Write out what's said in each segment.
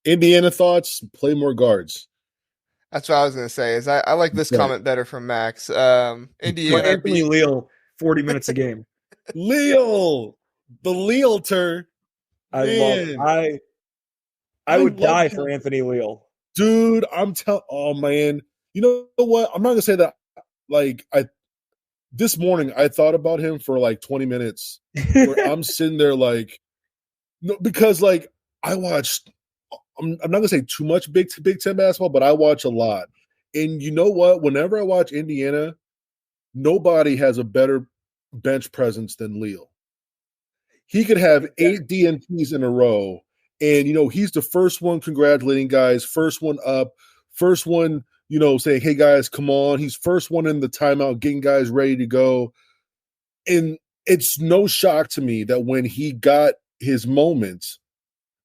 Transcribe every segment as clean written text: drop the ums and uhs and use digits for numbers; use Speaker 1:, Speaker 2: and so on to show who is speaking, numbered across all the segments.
Speaker 1: Indiana thoughts, play more guards.
Speaker 2: That's what I was gonna say. Is I like this
Speaker 1: Right.
Speaker 2: comment better from Max.
Speaker 3: Play
Speaker 2: Indiana
Speaker 3: Anthony
Speaker 2: beat.
Speaker 3: Leal 40 minutes a game.
Speaker 1: Leo, the Lealter,
Speaker 3: I love
Speaker 1: man,
Speaker 3: I
Speaker 1: I
Speaker 3: would
Speaker 1: love
Speaker 3: die
Speaker 1: him.
Speaker 3: for Anthony Leal.
Speaker 1: Dude, oh man. You know what? I'm not gonna say that like I this morning I thought about him for like 20 minutes where I'm sitting there like no, because like I watched I'm not gonna say too much Big Ten basketball, but I watch a lot. And you know what? Whenever I watch Indiana, nobody has a better bench presence than Leal. He could have 8 DNPs in a row. And, he's the first one congratulating guys, first one up, first one, saying, hey, guys, come on. He's first one in the timeout, getting guys ready to go. And it's no shock to me that when he got his moments,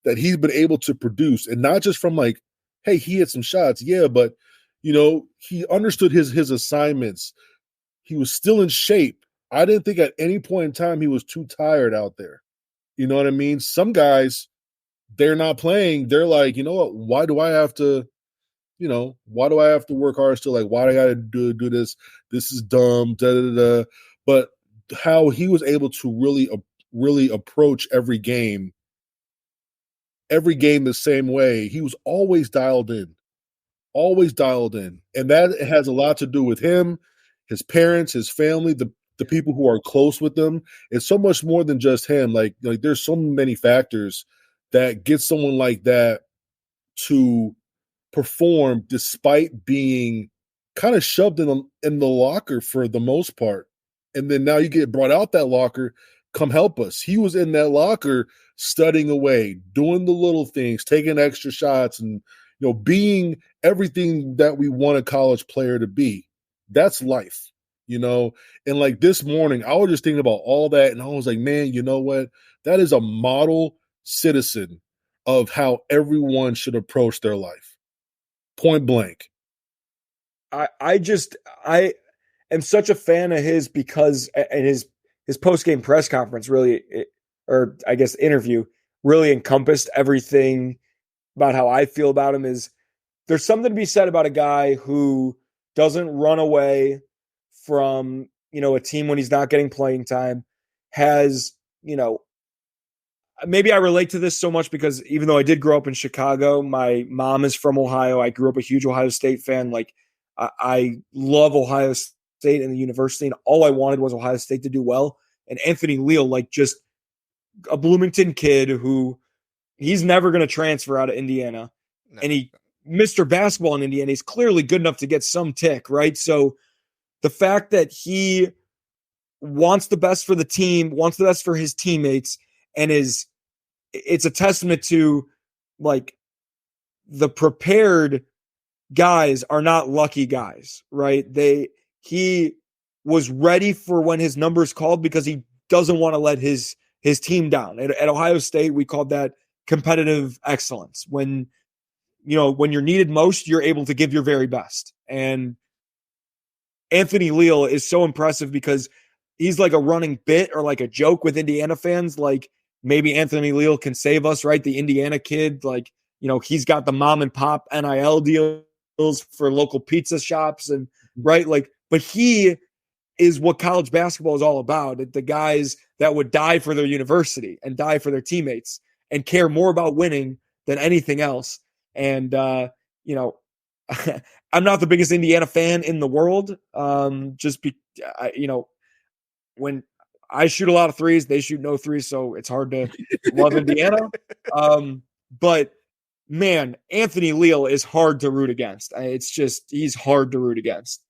Speaker 1: that he's been able to produce. And not just from like, hey, he had some shots. Yeah, but, he understood his assignments. He was still in shape. I didn't think at any point in time he was too tired out there. You know what I mean? Some guys, they're not playing. They're like, you know what? Why do I have to, why do I have to work hard still? Like, why do I got to do this? This is dumb. Da, da, da. But how he was able to really approach every game the same way. He was always dialed in, always dialed in. And that has a lot to do with him, his parents, his family, the people who are close with them. It's so much more than just him. Like there's so many factors that get someone like that to perform despite being kind of shoved in the locker for the most part. And then now you get brought out that locker, come help us. He was in that locker studying away, doing the little things, taking extra shots, and being everything that we want a college player to be. That's life, And like this morning, I was just thinking about all that, and I was like, man, you know what? That is a model citizen of how everyone should approach their life. Point blank.
Speaker 3: I am such a fan of his because and his post game press conference really, or I guess interview, really encompassed everything about how I feel about him. Is there's something to be said about a guy who doesn't run away from a team when he's not getting playing time, has maybe I relate to this so much because even though I did grow up in Chicago, my mom is from Ohio. I grew up a huge Ohio State fan. Like I love Ohio State and the university, and all I wanted was Ohio State to do well. And Anthony Leal, like just a Bloomington kid who he's never going to transfer out of Indiana,
Speaker 2: No.
Speaker 3: and he Mr. Basketball in Indiana. He's clearly good enough to get some tick, right? So the fact that he wants the best for the team, wants the best for his teammates, and it's a testament to like the prepared guys are not lucky guys, right? He was ready for when his number's called because he doesn't want to let his team down. At Ohio State, we called that competitive excellence. When when you're needed most, you're able to give your very best. And Anthony Leal is so impressive because he's like a running bit or like a joke with Indiana fans. Like maybe Anthony Leal can save us, right? The Indiana kid, like, he's got the mom and pop NIL deals for local pizza shops and right. Like, but he is what college basketball is all about. The guys that would die for their university and die for their teammates and care more about winning than anything else. And, I'm not the biggest Indiana fan in the world. When I shoot a lot of threes, they shoot no threes, so it's hard to love Indiana. But man, Anthony Leal is hard to root against. It's just he's hard to root against.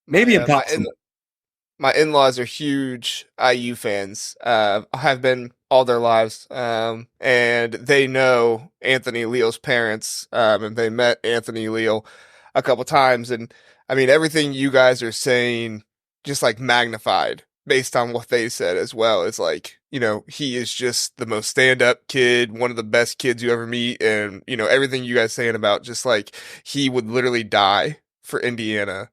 Speaker 3: Maybe impossible.
Speaker 2: My in-laws are huge IU fans, have been all their lives, and they know Anthony Leal's parents, and they met Anthony Leal a couple times, and I mean everything you guys are saying, just like magnified based on what they said as well. It's like he is just the most stand-up kid, one of the best kids you ever meet, and everything you guys saying about just like he would literally die for Indiana.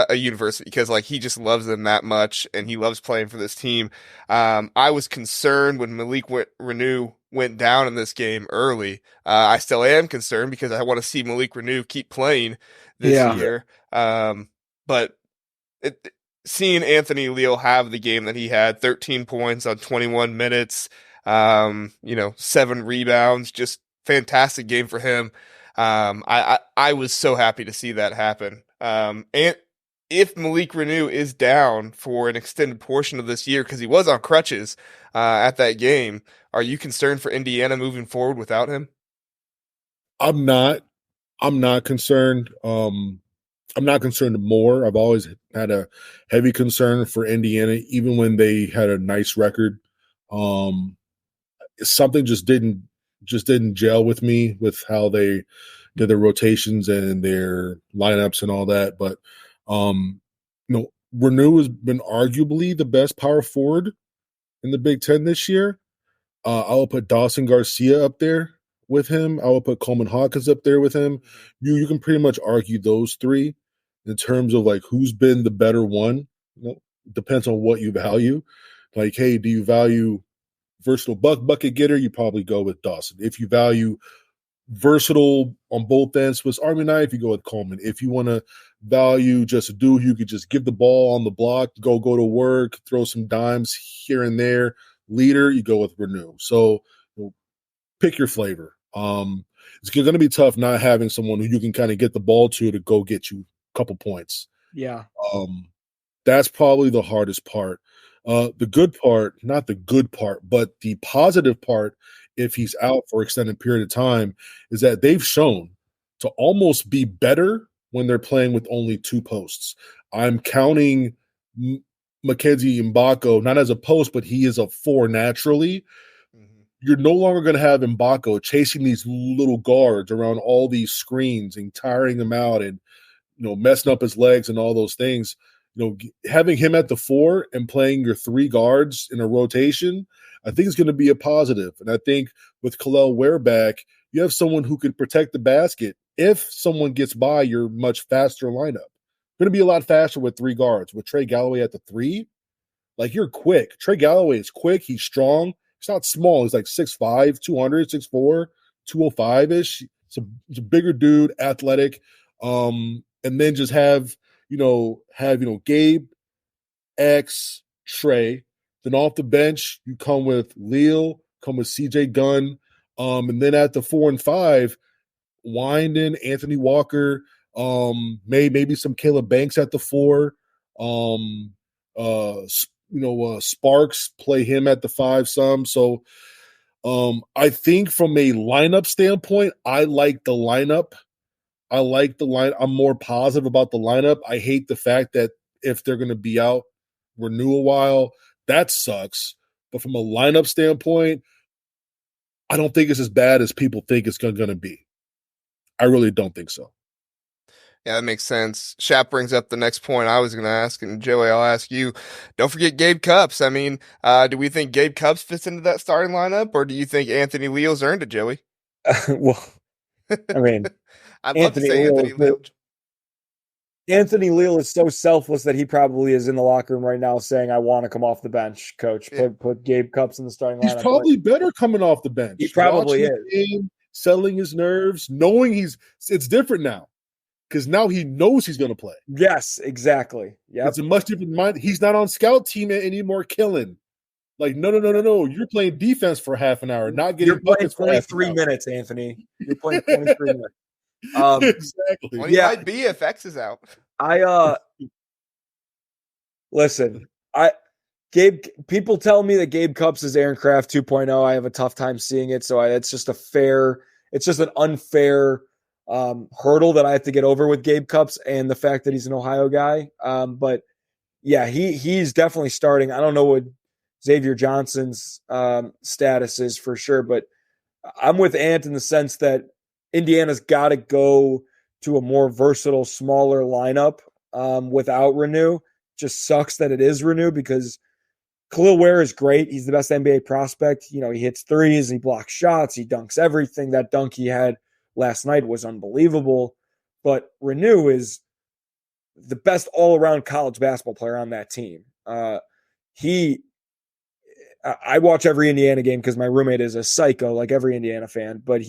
Speaker 2: a university because like he just loves them that much and he loves playing for this team. I was concerned when Malik Renew went down in this game early. I still am concerned because I want to see Malik Renew keep playing this year. But seeing Anthony Leal have the game that he had, 13 points on 21 minutes, 7 rebounds, just fantastic game for him. I was so happy to see that happen. And if Malik Renew is down for an extended portion of this year, because he was on crutches at that game, are you concerned for Indiana moving forward without him?
Speaker 1: I'm not concerned. I'm not concerned more. I've always had a heavy concern for Indiana, even when they had a nice record. Something just didn't gel with me with how they did their rotations and their lineups and all that. But Renew has been arguably the best power forward in the Big Ten this year. I will put Dawson Garcia up there with him. I will put Coleman Hawkins up there with him. You can pretty much argue those three in terms of like who's been the better one. Depends on what you value. Like, hey, do you value versatile bucket getter? You probably go with Dawson. If you value versatile on both ends, Swiss Army knife, you go with Coleman. If you want to value just a dude who could just give the ball on the block, go to work, throw some dimes here and there, leader, you go with Renew. So pick your flavor. It's going to be tough not having someone who you can kind of get the ball to go get you a couple points.
Speaker 3: Yeah.
Speaker 1: That's probably the hardest part. The good part, not the good part, but the positive part, if he's out for an extended period of time, is that they've shown to almost be better when they're playing with only 2 posts. I'm counting Mackenzie Mbako not as a post, but he is a 4 naturally. Mm-hmm. You're no longer going to have Mbako chasing these little guards around all these screens and tiring them out and messing up his legs and all those things. Having him at the 4 and playing your 3 guards in a rotation, I think is going to be a positive. And I think with Kel'el Ware back, you have someone who can protect the basket. If someone gets by your much faster lineup, going to be a lot faster with 3 guards. With Trey Galloway at the 3, like you're quick. Trey Galloway is quick. He's strong. He's not small. He's like 6'5", 200, 6'4", 205-ish. It's a bigger dude, athletic. And then just have Gabe, X, Trey. Then off the bench, you come with Leal, come with CJ Gunn. And then at the 4 and 5, Winden, Anthony Walker, maybe some Caleb Banks at the 4. Sparks, play him at the 5 some. So I think from a lineup standpoint, I like the lineup. I'm more positive about the lineup. I hate the fact that if they're going to be out, Renew a while, that sucks. But from a lineup standpoint, I don't think it's as bad as people think it's going to be. I really don't think so.
Speaker 2: Yeah, that makes sense. Shap brings up the next point I was going to ask, and Joey, I'll ask you. Don't forget Gabe Cupps. I mean, do we think Gabe Cupps fits into that starting lineup, or do you think Anthony Leal's earned it, Joey?
Speaker 3: Well, I mean,
Speaker 2: I'd love to say Anthony Leal.
Speaker 3: Anthony Leal is so selfless that he probably is in the locker room right now saying, "I want to come off the bench, coach. Put Gabe Cupps in the starting lineup."
Speaker 1: He's probably better coming off the bench.
Speaker 3: He probably is.
Speaker 1: Game, settling his nerves, knowing it's different now because now he knows he's going to play.
Speaker 3: Yes, exactly. Yeah,
Speaker 1: it's a much different mind. He's not on scout team anymore, killing. Like, no. You're playing defense for half an hour, not getting buckets for
Speaker 3: 23 minutes, Anthony. You're playing 23 minutes.
Speaker 1: Exactly.
Speaker 2: Well, he might be if X is out.
Speaker 3: Listen, people tell me that Gabe Cupps is Aaron Craft 2.0. I have a tough time seeing it. So it's just an unfair hurdle that I have to get over with Gabe Cupps and the fact that he's an Ohio guy. But yeah, he's definitely starting. I don't know what Xavier Johnson's status is for sure, but I'm with Ant in the sense that Indiana's got to go to a more versatile, smaller lineup without Renew. Just sucks that it is Renew because Kel'el Ware is great. He's the best NBA prospect. He hits threes, he blocks shots, he dunks everything. That dunk he had last night was unbelievable. But Renew is the best all-around college basketball player on that team. I watch every Indiana game because my roommate is a psycho, like every Indiana fan. But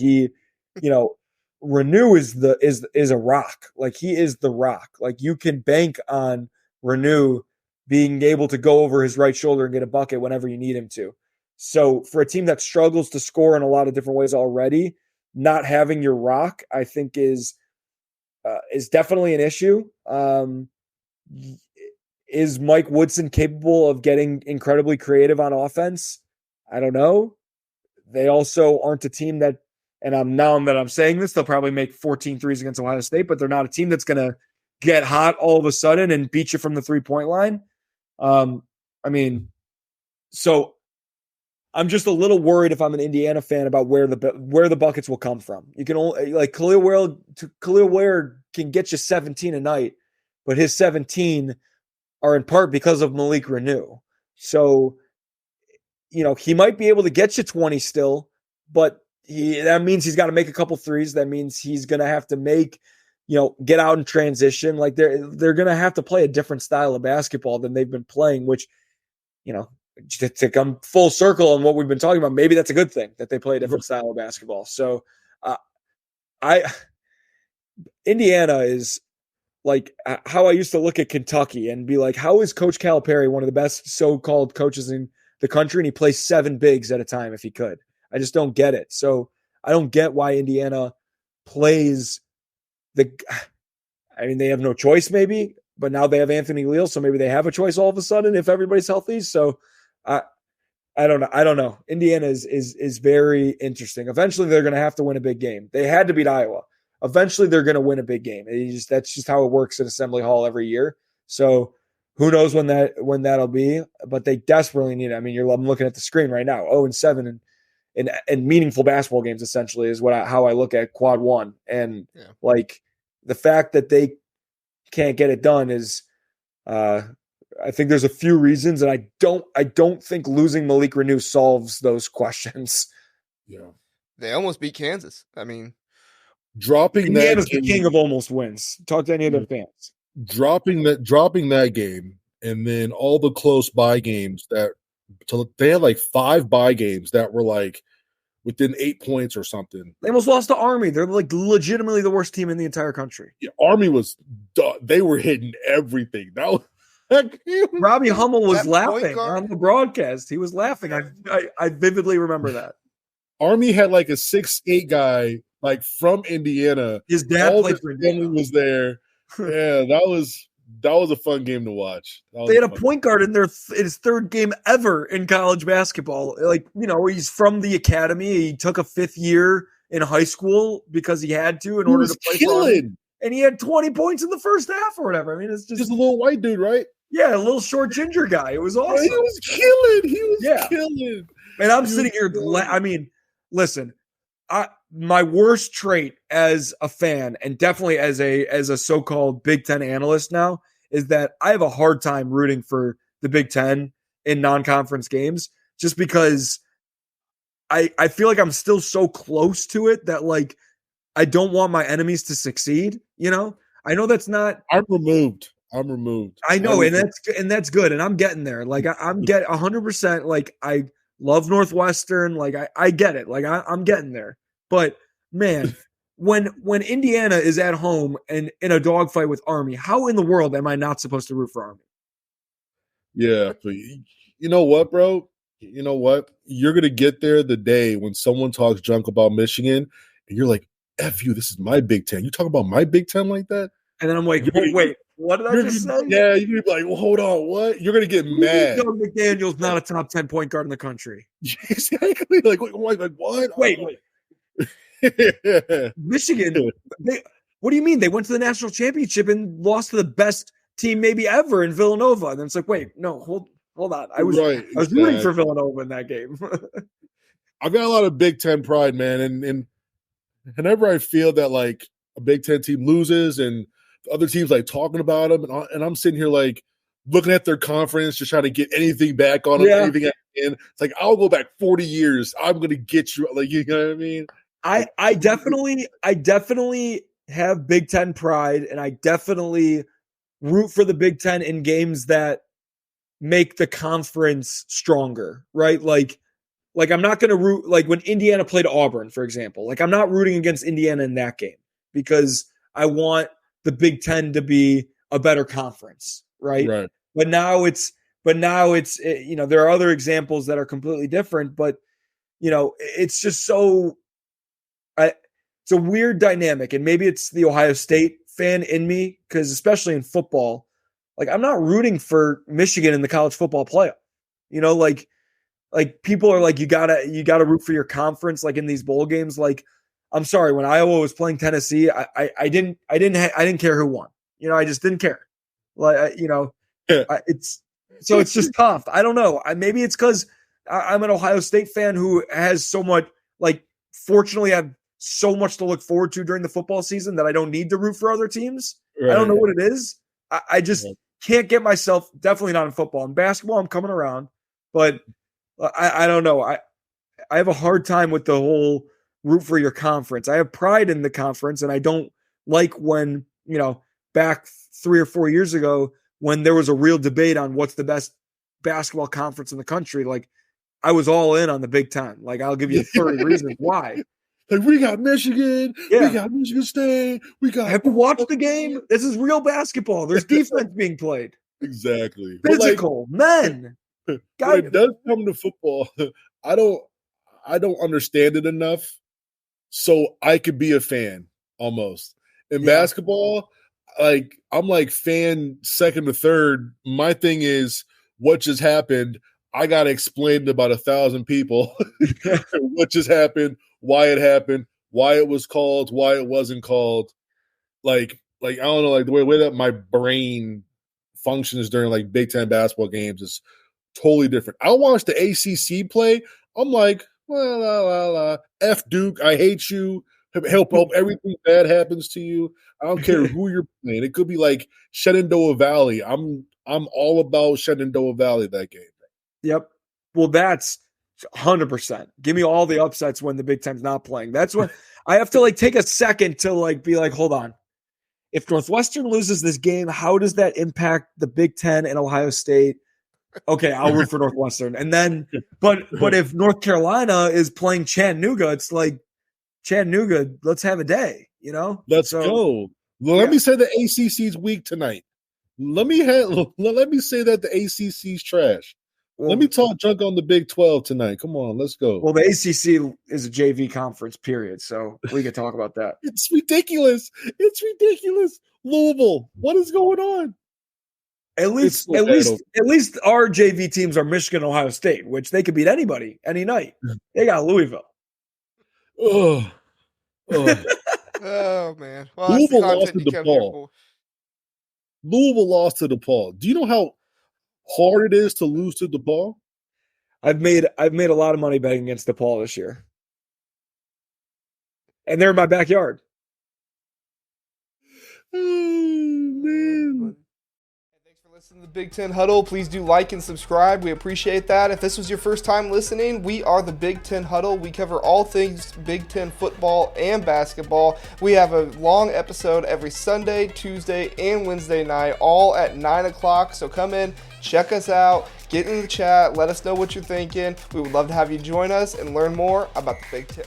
Speaker 3: Renew is a rock. Like, he is the rock. Like, you can bank on Renew being able to go over his right shoulder and get a bucket whenever you need him to. So for a team that struggles to score in a lot of different ways already, not having your rock, I think is definitely an issue. Is Mike Woodson capable of getting incredibly creative on offense? I don't know. They also aren't a team that, and now that I'm saying this, they'll probably make 14 threes against Ohio State, but they're not a team that's going to get hot all of a sudden and beat you from the 3-point line. So I'm just a little worried if I'm an Indiana fan about where the buckets will come from. You can only, like, Kel'el Ware can get you 17 a night, but his 17 are in part because of Malik Renew. So, he might be able to get you 20 still, but that means he's got to make a couple threes. That means he's going to have to get out in transition. Like, they're going to have to play a different style of basketball than they've been playing, which, to come full circle on what we've been talking about, maybe that's a good thing that they play a different style of basketball. So, Indiana is like how I used to look at Kentucky and be like, how is Coach Calipari one of the best so-called coaches in the country, and he plays 7 bigs at a time if he could? I just don't get it. So I don't get why Indiana plays they have no choice maybe, but now they have Anthony Leal, so maybe they have a choice all of a sudden if everybody's healthy. So I don't know. Indiana is very interesting. Eventually they're going to have to win a big game. They had to beat Iowa. Eventually they're going to win a big game. That's just how it works at Assembly Hall every year. So who knows when that'll be, but they desperately need it. I mean, I'm looking at the screen right now, 0-7 in meaningful basketball games, essentially, is how I look at quad one. And like, the fact that they can't get it done is, I think there's a few reasons, and I don't think losing Malik Renew solves those questions.
Speaker 1: Yeah.
Speaker 2: They almost beat Kansas. I mean,
Speaker 3: Indiana's the king of almost wins. Talk to any of their fans.
Speaker 1: Dropping that game, and then all the close bye games they had like 5 bye games that were like within 8 points or something.
Speaker 3: They almost lost to Army. They're like legitimately the worst team in the entire country.
Speaker 1: Yeah, Army they were hitting everything.
Speaker 3: Robbie Hummel was laughing on the broadcast. He was laughing. I vividly remember that.
Speaker 1: Army had like a 6'8" guy, like from Indiana.
Speaker 3: His dad played for Indiana.
Speaker 1: Was there. Yeah, that was a fun game to watch.
Speaker 3: They had a point guard in his 3rd game ever in college basketball. Like, he's from the academy. He took a 5th year in high school because he had to in order to play for him. And he had 20 points in the first half or whatever. I mean, it's just
Speaker 1: a little white dude, right?
Speaker 3: Yeah, a little short ginger guy. It was awesome.
Speaker 1: He was killing. Killing.
Speaker 3: And I'm sitting here. Listen, my worst trait as a fan, and definitely as a so-called Big Ten analyst now, is that I have a hard time rooting for the Big Ten in non-conference games, just because I feel like I'm still so close to it that, like, I don't want my enemies to succeed. I know that's not.
Speaker 1: I'm removed.
Speaker 3: I know, and that's good, and I'm getting there. Like, I'm getting 100%. Like, I love Northwestern. Like, I get it. Like, I'm getting there. But man, when Indiana is at home and in a dogfight with Army, how in the world am I not supposed to root for Army?
Speaker 1: Yeah, but you know what, bro? You know what? You're gonna get there the day when someone talks junk about Michigan, and you're like, "F you! This is my Big Ten. You talk about my Big Ten like that?"
Speaker 3: And then I'm like, "Wait, what did I just say?"
Speaker 1: Yeah, you're gonna be like, "Well, hold on, what?" You're gonna get mad.
Speaker 3: Doug McDaniel's not a top 10 point guard in the country.
Speaker 1: Exactly. Like what?
Speaker 3: Wait. Michigan. What do you mean? They went to the national championship and lost to the best team maybe ever in Villanova. And then it's like, wait, no, hold on. I was rooting for Villanova in that game.
Speaker 1: I've got a lot of Big Ten pride, man, and whenever I feel that like a Big Ten team loses and the other teams like talking about them, and I'm sitting here like looking at their conference, just trying to get anything back on them, anything I can. It's like, I'll go back 40 years. I'm gonna get you. Like, you know what I mean?
Speaker 3: I definitely have Big Ten pride, and I definitely root for the Big Ten in games that make the conference stronger, right? Like I'm not going to root, like when Indiana played Auburn, for example, like I'm not rooting against Indiana in that game because I want the Big Ten to be a better conference, right?
Speaker 1: Right.
Speaker 3: But now it's, there are other examples that are completely different, but it's just so, it's a weird dynamic. And maybe it's the Ohio State fan in me, because especially in football, like I'm not rooting for Michigan in the college football playoff. Like people are like, you gotta root for your conference, like in these bowl games. Like, I'm sorry, when Iowa was playing Tennessee, I didn't care who won. I just didn't care. Like, it's just tough. I don't know. Maybe it's because I'm an Ohio State fan who has so much, like, fortunately, I have so much to look forward to during the football season that I don't need to root for other teams. Right. I don't know what it is. I just can't get myself, definitely not in football. In basketball, I'm coming around, but I don't know. I have a hard time with the whole root for your conference. I have pride in the conference, and I don't like when, back 3 or 4 years ago, when there was a real debate on what's the best basketball conference in the country, like I was all in on the Big Ten. Like, I'll give you 30 reasons why.
Speaker 1: Like, we got Michigan, we got Michigan State,
Speaker 3: Have you watched the game? This is real basketball. There's defense being played.
Speaker 1: Exactly.
Speaker 3: Physical, men.
Speaker 1: When it does come to football, I don't understand it enough, so I could be a fan almost. In basketball, like I'm like fan second to third. My thing is what just happened. I got to explain to about 1,000 people what just happened, why it happened, why it was called, why it wasn't called. Like I don't know, like the way that my brain functions during like Big Ten basketball games is totally different. I watch the ACC play. I'm like, F Duke, I hate you. Hope everything bad happens to you. I don't care who you're playing. It could be like Shenandoah Valley. I'm all about Shenandoah Valley that game.
Speaker 3: Yep. Well, that's 100%. Give me all the upsets when the Big Ten's not playing. That's when I have to like take a second to like be like, hold on. If Northwestern loses this game, how does that impact the Big Ten and Ohio State? Okay, I'll root for Northwestern. And then, but if North Carolina is playing Chattanooga, it's like Chattanooga, let's have a day,
Speaker 1: Let's go. Let me say the ACC's weak tonight. Let me say that the ACC's trash. Let me talk junk on the Big 12 tonight. Come on, let's go.
Speaker 3: Well, the ACC is a JV conference, period. So we can talk about that.
Speaker 1: It's ridiculous. Louisville, what is going on?
Speaker 3: At least our JV teams are Michigan, Ohio State, which they could beat anybody any night. They got Louisville.
Speaker 1: Oh
Speaker 2: man.
Speaker 1: Well, Louisville lost to DePaul. Louisville lost to DePaul. Do you know how hard it is to lose to DePaul?
Speaker 3: I've made a lot of money betting against DePaul this year, and they're in my backyard.
Speaker 1: Oh man.
Speaker 2: Thanks for listening to the Big Ten Huddle. Please do like and subscribe. We appreciate that. If this was your first time listening, we are the Big Ten Huddle. We cover all things Big Ten football and basketball. We have a long episode every Sunday, Tuesday, and Wednesday night, all at 9 o'clock. So come in, check us out, get in the chat, let us know what you're thinking. We would love to have you join us and learn more about the Big Ten.